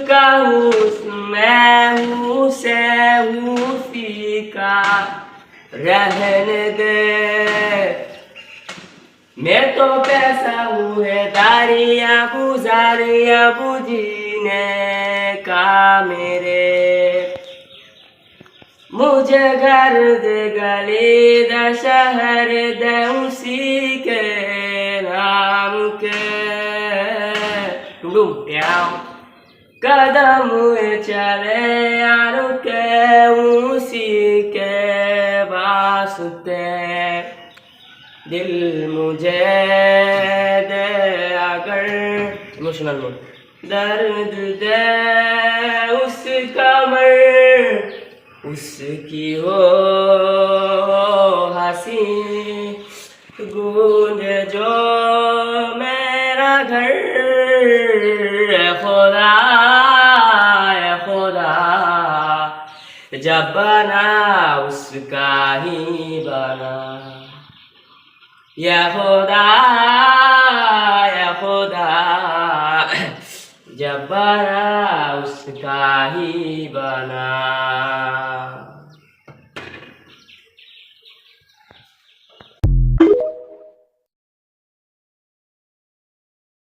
उसका हुस्न मैं हूँ से हूँ फीका रहने दे। मैं तो पैसा हूँ है दारिया बुझीने का मेरे। मुझे घर दे गली द शहर दे उसी के नाम के। टुडुम प्याओ कदम हुए चले यारों के उसी के वास्ते। दिल मुझे दे अगर इमोशनल मोड दर्द दे उस कमर उसकी हो हंसी गूंज जो मेरा घर। खुदा खुदा जब बना उसका ही बना। या खुदा जब बना उसका ही बना।